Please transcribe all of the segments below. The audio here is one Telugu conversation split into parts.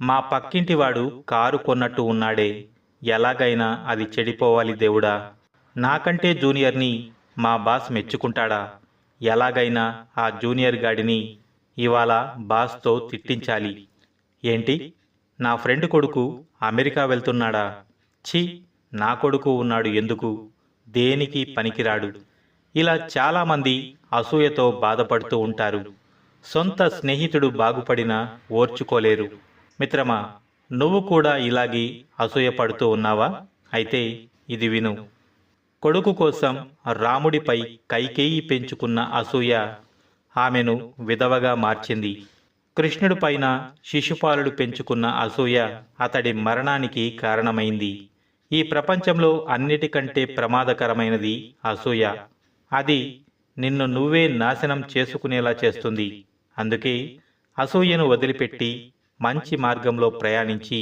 మా పక్కింటివాడు కారు కొన్నట్టు ఉన్నాడే, ఎలాగైనా అది చెడిపోవాలి దేవుడా. నాకంటే జూనియర్ని మా బాస్ మెచ్చుకుంటాడా? ఎలాగైనా ఆ జూనియర్ గాడిని ఇవాళ బాస్తో తిట్టించాలి. ఏంటి, నా ఫ్రెండ్ కొడుకు అమెరికా వెళ్తున్నాడా? ఛీ, నా కొడుకు ఉన్నాడు ఎందుకు, దేనికి పనికిరాడు. ఇలా చాలామంది అసూయతో బాధపడుతూ ఉంటారు. సొంత స్నేహితుడు బాగుపడినా ఓర్చుకోలేరు. మిత్రమా, నువ్వు కూడా ఇలాగే అసూయపడుతూ ఉన్నావా? అయితే ఇది విను. కొడుకు కోసం రాముడిపై కైకేయి పెంచుకున్న అసూయ ఆమెను విధవగా మార్చింది. కృష్ణుడిపైన శిశుపాలుడు పెంచుకున్న అసూయ అతడి మరణానికి కారణమైంది. ఈ ప్రపంచంలో అన్నిటికంటే ప్రమాదకరమైనది అసూయ. అది నిన్ను నువ్వే నాశనం చేసుకునేలా చేస్తుంది. అందుకే అసూయను వదిలిపెట్టి మంచి మార్గంలో ప్రయాణించి,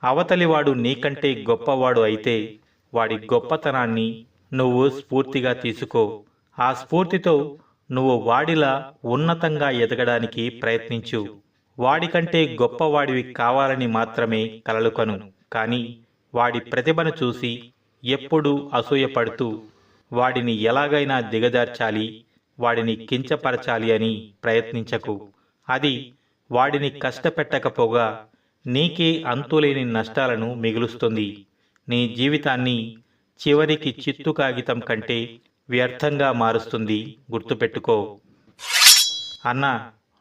అవతలివాడు నీకంటే గొప్పవాడు అయితే వాడి గొప్పతనాన్ని నువ్వు స్ఫూర్తిగా తీసుకో. ఆ స్ఫూర్తితో నువ్వు వాడిలా ఉన్నతంగా ఎదగడానికి ప్రయత్నించు. వాడికంటే గొప్పవాడివి కావాలని మాత్రమే కలలుకను. కానీ వాడి ప్రతిభను చూసి ఎప్పుడూ అసూయపడుతూ వాడిని ఎలాగైనా దిగజార్చాలి, వాడిని కించపరచాలి అని ప్రయత్నించకు. అది వాడిని కష్టపెట్టకపోగా నీకే అంతులేని నష్టాలను మిగులుస్తుంది. నీ జీవితాన్ని చివరికి చిత్తు కాగితం కంటే వ్యర్థంగా మారుస్తుంది. గుర్తుపెట్టుకో. అన్నా,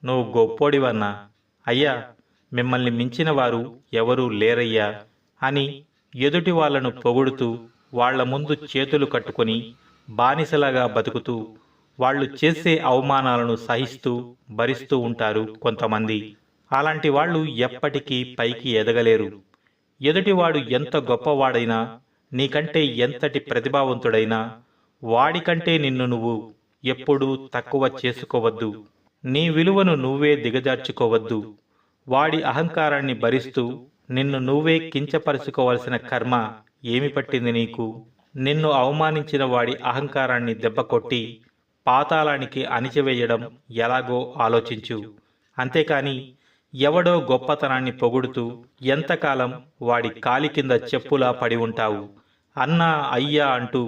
నువ్వు గొప్పోడివన్నా. అయ్యా, మిమ్మల్ని మించిన వారు ఎవరూ లేరయ్యా అని ఎదుటి వాళ్లను పొగుడుతూ వాళ్ల ముందు చేతులు కట్టుకొని బానిసలాగా బతుకుతూ వాళ్ళు చేసే అవమానాలను సహిస్తూ భరిస్తూ ఉంటారు కొంతమంది. అలాంటి వాళ్ళు ఎప్పటికీ పైకి ఎదగలేరు. ఎదుటివాడు ఎంత గొప్పవాడైనా, నీకంటే ఎంతటి ప్రతిభావంతుడైనా, వాడికంటే నిన్ను నువ్వు ఎప్పుడూ తక్కువ చేసుకోవద్దు. నీ విలువను నువ్వే దిగజార్చుకోవద్దు. వాడి అహంకారాన్ని భరిస్తూ నిన్ను నువ్వే కించపరుచుకోవలసిన కర్మ ఏమి పట్టింది నీకు? నిన్ను అవమానించిన వాడి అహంకారాన్ని దెబ్బకొట్టి పాతాళానికి అణిచివేయడం ఎలాగో ఆలోచించు. అంతేకాని ఎవడో గొప్పతనాన్ని పొగుడుతూ ఎంతకాలం వాడి కాలి కింద చెప్పులా పడి ఉంటావు? అన్నా అయ్యా అంటూ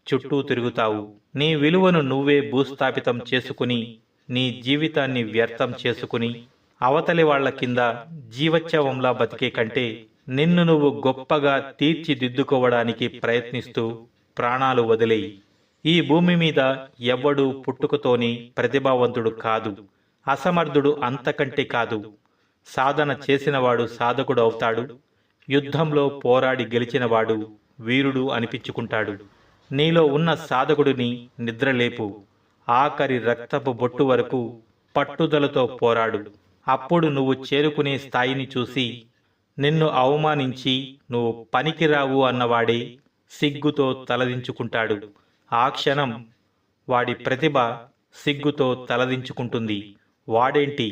చుట్టూ తిరుగుతావు. నీ విలువను నువ్వే భూస్థాపితం చేసుకుని, నీ జీవితాన్ని వ్యర్థం చేసుకుని, అవతలి వాళ్ల కింద జీవోత్సవంలా బతికే కంటే నిన్ను నువ్వు గొప్పగా తీర్చిదిద్దుకోవడానికి ప్రయత్నిస్తూ ప్రాణాలు వదిలేయి. ఈ భూమి మీద ఎవ్వడూ పుట్టుకతోనే ప్రతిభావంతుడు కాదు, అసమర్థుడు అంతకంటే కాదు. సాధన చేసినవాడు సాధకుడు అవుతాడు. యుద్ధంలో పోరాడి గెలిచినవాడు వీరుడు అనిపించుకుంటాడు. నీలో ఉన్న సాధకుడిని నిద్రలేపు. ఆఖరి రక్తపు బొట్టు వరకు పట్టుదలతో పోరాడు. అప్పుడు నువ్వు చేరుకునే స్థాయిని చూసి నిన్ను అవమానించి నువ్వు పనికిరావు అన్నవాడే సిగ్గుతో తలదించుకుంటాడు. ఆ క్షణం వాడి ప్రతిభ సిగ్గుతో తలదించుకుంటుంది. వాడేంటి,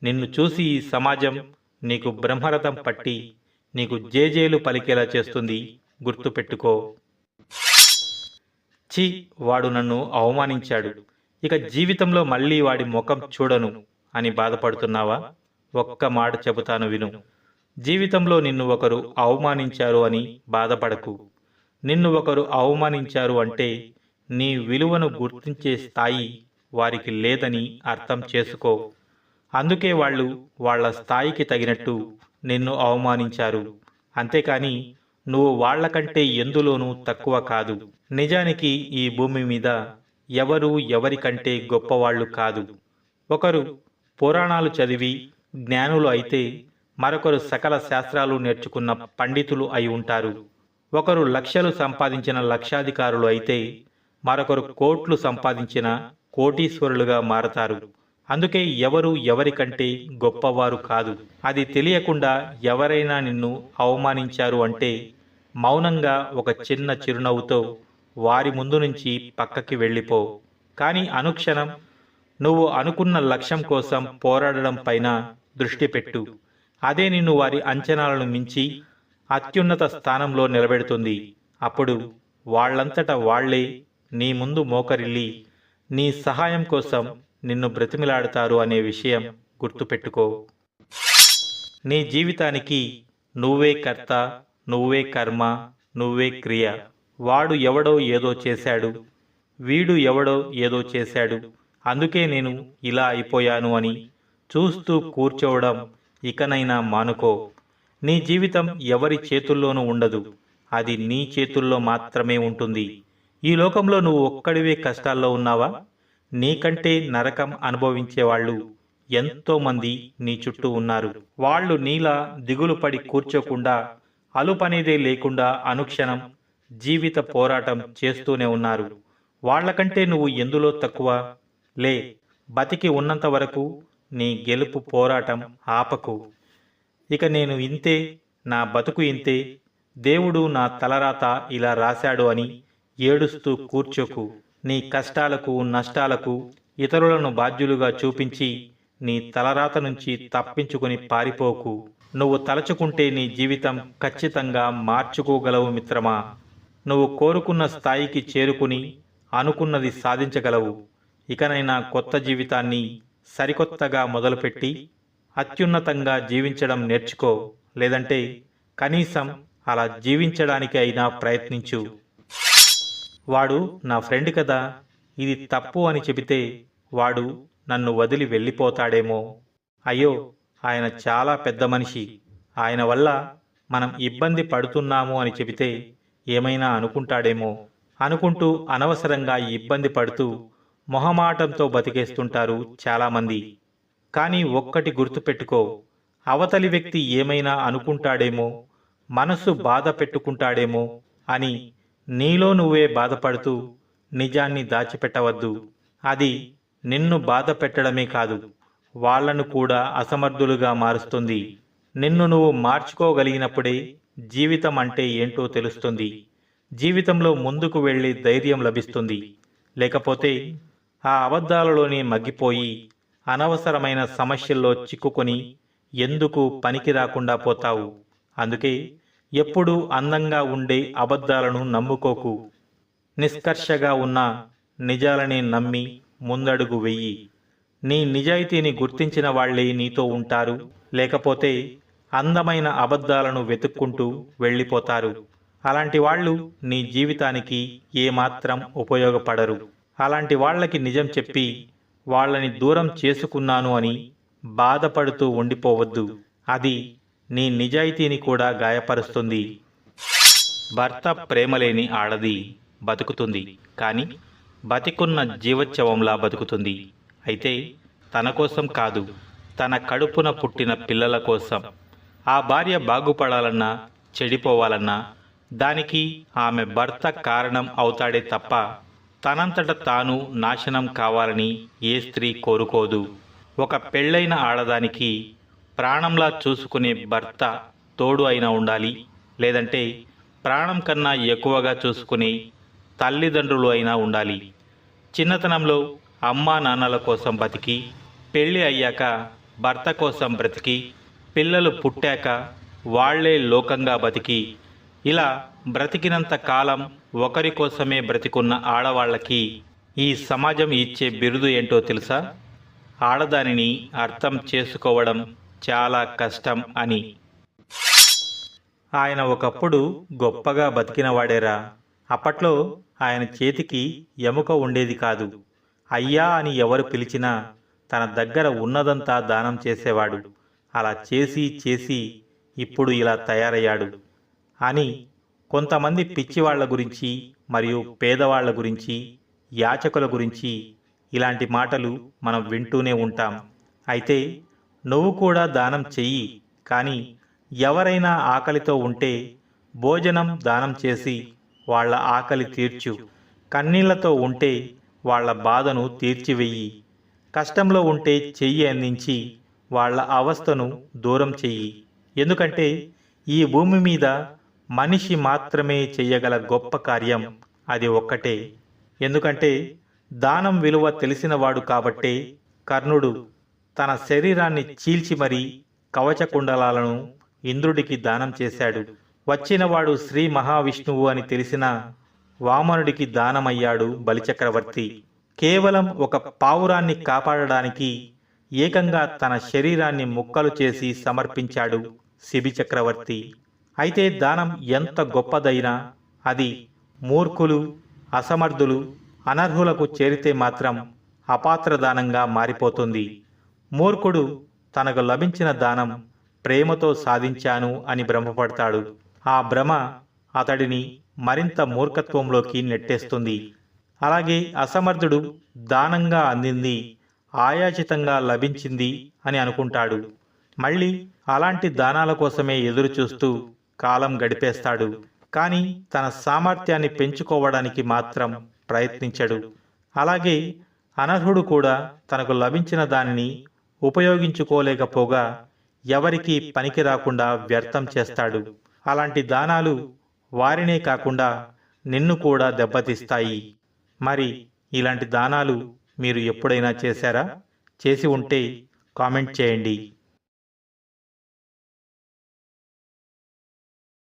నిన్ను చూసి ఈ సమాజం నీకు బ్రహ్మరథం పట్టి నీకు జేజేలు పలికేలా చేస్తుంది. గుర్తుపెట్టుకో. ఛీ, వాడు నన్ను అవమానించాడు, ఇక జీవితంలో మళ్ళీ వాడి ముఖం చూడను అని బాధపడుతున్నావా? ఒక్క మాట చెబుతాను విను. జీవితంలో నిన్ను ఒకరు అవమానించారు అని బాధపడకు. నిన్ను ఒకరు అవమానించారు అంటే నీ విలువను గుర్తించే స్థాయి వారికి లేదని అర్థం చేసుకో. అందుకే వాళ్ళు వాళ్ల స్థాయికి తగినట్టు నిన్ను అవమానించారు. అంతేకాని నువ్వు వాళ్లకంటే ఎందులోనూ తక్కువ కాదు. నిజానికి ఈ భూమి మీద ఎవరు ఎవరికంటే గొప్పవాళ్లు కాదు. ఒకరు పురాణాలు చదివి జ్ఞానులు అయితే మరొకరు సకల శాస్త్రాలు నేర్చుకున్న పండితులు అయి ఉంటారు. ఒకరు లక్షలు సంపాదించిన లక్షాధికారులు అయితే మరొకరు కోట్లు సంపాదించిన కోటీశ్వరులుగా మారతారు. అందుకే ఎవరు ఎవరికంటే గొప్పవారు కాదు. అది తెలియకుండా ఎవరైనా నిన్ను అవమానించారు అంటే మౌనంగా ఒక చిన్న చిరునవ్వుతో వారి ముందు నుంచి పక్కకి వెళ్ళిపో. కానీ అనుక్షణం నువ్వు అనుకున్న లక్ష్యం కోసం పోరాడడం పైన దృష్టి పెట్టు. అదే నిన్ను వారి అంచనాలను మించి అత్యున్నత స్థానంలో నిలబెడుతుంది. అప్పుడు వాళ్లంతట వాళ్లే నీ ముందు మోకరిల్లి నీ సహాయం కోసం నిన్ను బ్రతిమిలాడతారు అనే విషయం గుర్తుపెట్టుకో. నీ జీవితానికి నువ్వే కర్త, నువ్వే కర్మ, నువ్వే క్రియ. వాడు ఎవడో ఏదో చేశాడు, వీడు ఎవడో ఏదో చేశాడు, అందుకే నేను ఇలా అయిపోయాను అని చూస్తూ కూర్చోవడం ఇకనైనా మానుకో. నీ జీవితం ఎవరి చేతుల్లోనూ ఉండదు, అది నీ చేతుల్లో మాత్రమే ఉంటుంది. ఈ లోకంలో నువ్వు ఒక్కడివే కష్టాల్లో ఉన్నావా? నీకంటే నరకం అనుభవించేవాళ్ళు ఎంతోమంది నీ చుట్టూ ఉన్నారు. వాళ్ళు నీలా దిగులు పడి కూర్చోకుండా, అలుపనేదే లేకుండా అనుక్షణం జీవిత పోరాటం చేస్తూనే ఉన్నారు. వాళ్లకంటే నువ్వు ఎందులో తక్కువ? లే, బతికి ఉన్నంత వరకు నీ గెలుపు పోరాటం ఆపకు. ఇక నేను ఇంతే, నా బతుకు ఇంతే, దేవుడు నా తలరాత ఇలా రాశాడు అని ఏడుస్తూ కూర్చోకు. నీ కష్టాలకు, నష్టాలకు ఇతరులను బాధ్యులుగా చూపించి నీ తలరాత నుంచి తప్పించుకుని పారిపోకు. నువ్వు తలచుకుంటే నీ జీవితం ఖచ్చితంగా మార్చుకోగలవు మిత్రమా. నువ్వు కోరుకున్న స్థాయికి చేరుకుని అనుకున్నది సాధించగలవు. ఇకనైనా కొత్త జీవితాన్ని సరికొత్తగా మొదలుపెట్టి అత్యున్నతంగా జీవించడం నేర్చుకో. లేదంటే కనీసం అలా జీవించడానికి అయినా ప్రయత్నించు. వాడు నా ఫ్రెండ్ కదా, ఇది తప్పు అని చెబితే వాడు నన్ను వదిలి వెళ్ళిపోతాడేమో. అయ్యో, ఆయన చాలా పెద్ద మనిషి, ఆయన వల్ల మనం ఇబ్బంది పడుతున్నాము అని చెబితే ఏమైనా అనుకుంటాడేమో అనుకుంటూ అనవసరంగా ఇబ్బంది పడుతూ మొహమాటంతో బతికేస్తుంటారు చాలామంది. కానీ ఒక్కటి గుర్తుపెట్టుకో, అవతలి వ్యక్తి ఏమైనా అనుకుంటాడేమో, మనసు బాధ పెట్టుకుంటాడేమో అని నీలో నువ్వే బాధపడుతూ నిజాన్ని దాచిపెట్టవద్దు. అది నిన్ను బాధ పెట్టడమే కాదు, వాళ్లను కూడా అసమర్థులుగా మారుస్తుంది. నిన్ను నువ్వు మార్చుకోగలిగినప్పుడే జీవితం అంటే ఏంటో తెలుస్తుంది. జీవితంలో ముందుకు వెళ్ళే ధైర్యం లభిస్తుంది. లేకపోతే ఆ అబద్ధాలలోనే మగ్గిపోయి అనవసరమైన సమస్యల్లో చిక్కుకొని ఎందుకు పనికి రాకుండా పోతావు. అందుకే ఎప్పుడూ అందంగా ఉండే అబద్ధాలను నమ్ముకోకు. నిష్కర్షగా ఉన్న నిజాలని నమ్మి ముందడుగు వెయ్యి. నీ నిజాయితీని గుర్తించిన వాళ్లే నీతో ఉంటారు, లేకపోతే అందమైన అబద్ధాలను వెతుక్కుంటూ వెళ్ళిపోతారు. అలాంటి వాళ్ళు నీ జీవితానికి ఏమాత్రం ఉపయోగపడరు. అలాంటి వాళ్ళకి నిజం చెప్పి వాళ్ళని దూరం చేసుకున్నాను అని బాధపడుతూ ఉండిపోవద్దు. అది నీ నిజాయితీని కూడా గాయపరుస్తుంది. భర్త ప్రేమలేని ఆడది బతుకుతుంది, కానీ బతికున్న జీవోత్సవంలా బతుకుతుంది. అయితే తన కోసం కాదు, తన కడుపున పుట్టిన పిల్లల కోసం. ఆ భార్య బాగుపడాలన్నా చెడిపోవాలన్నా దానికి ఆమె భర్త కారణం అవుతాడే తప్ప తనంతట తాను నాశనం కావాలని ఏ స్త్రీ కోరుకోదు. ఒక పెళ్ళైన ఆడదానికి ప్రాణంలా చూసుకునే భర్త తోడు అయినా ఉండాలి, లేదంటే ప్రాణం కన్నా ఎక్కువగా చూసుకునే తల్లిదండ్రులు అయినా ఉండాలి. చిన్నతనంలో అమ్మా నాన్నల కోసం బతికి, పెళ్ళి అయ్యాక భర్త కోసం బ్రతికి, పిల్లలు పుట్టాక వాళ్లే లోకంగా బతికి, ఇలా బ్రతికినంత కాలం ఒకరి కోసమే బ్రతికున్న ఆడవాళ్లకి ఈ సమాజం ఇచ్చే బిరుదు ఏంటో తెలుసా? ఆడదానిని అర్థం చేసుకోవడం చాలా కష్టం అని. ఆయన ఒకప్పుడు గొప్పగా బతికినవాడేరా. అప్పట్లో ఆయన చేతికి ఎముక ఉండేది కాదు. అయ్యా అని ఎవరు పిలిచినా తన దగ్గర ఉన్నదంతా దానం చేసేవాడు. అలా చేసి చేసి ఇప్పుడు ఇలా తయారయ్యాడు అని కొంతమంది పిచ్చివాళ్ల గురించి మరియు పేదవాళ్ల గురించి, యాచకుల గురించి ఇలాంటి మాటలు మనం వింటూనే ఉంటాం. అయితే నువ్వు కూడా దానం చెయ్యి, కానీ ఎవరైనా ఆకలితో ఉంటే భోజనం దానం చేసి వాళ్ళ ఆకలి తీర్చు. కన్నీళ్లతో ఉంటే వాళ్ళ బాధను తీర్చివెయ్యి. కష్టంలో ఉంటే చెయ్యి అందించి వాళ్ళ అవస్థను దూరం చెయ్యి. ఎందుకంటే ఈ భూమి మీద మనిషి మాత్రమే చెయ్యగల గొప్ప కార్యం అది ఒక్కటే. ఎందుకంటే దానం విలువ తెలిసినవాడు కాబట్టే కర్ణుడు తన శరీరాన్ని చీల్చి మరీ కవచకుండలాలను ఇంద్రుడికి దానం చేశాడు. వచ్చినవాడు శ్రీ మహావిష్ణువు అని తెలిసిన వామనుడికి దానమయ్యాడు బలిచక్రవర్తి. కేవలం ఒక పావురాన్ని కాపాడడానికి ఏకంగా తన శరీరాన్ని ముక్కలు చేసి సమర్పించాడు శిబి చక్రవర్తి. అయితే దానం ఎంత గొప్పదైనా అది మూర్ఖులు, అసమర్థులు, అనర్హులకు చేరితే మాత్రం అపాత్రదానంగా మారిపోతుంది. మూర్ఖుడు తనకు లభించిన దానం ప్రేమతో సాధించాను అని భ్రమపడతాడు. ఆ భ్రమ అతడిని మరింత మూర్ఖత్వంలోకి నెట్టేస్తుంది. అలాగే అసమర్థుడు దానంగా అందింది ఆయాచితంగా లభించింది అని అనుకుంటాడు. మళ్ళీ అలాంటి దానాల కోసమే ఎదురుచూస్తూ కాలం గడిపేస్తాడు. కానీ తన సామర్థ్యాన్ని పెంచుకోవడానికి మాత్రం ప్రయత్నించడు. అలాగే అనర్హుడు కూడా తనకు లభించిన దానిని ఉపయోగించుకోలేకపోగా ఎవరికీ పనికి రాకుండా వ్యర్థం చేస్తాడు. అలాంటి దానాలు వారినే కాకుండా నిన్ను కూడా దెబ్బతీస్తాయి. మరి ఇలాంటి దానాలు మీరు ఎప్పుడైనా చేశారా? చేసి ఉంటే కామెంట్ చేయండి.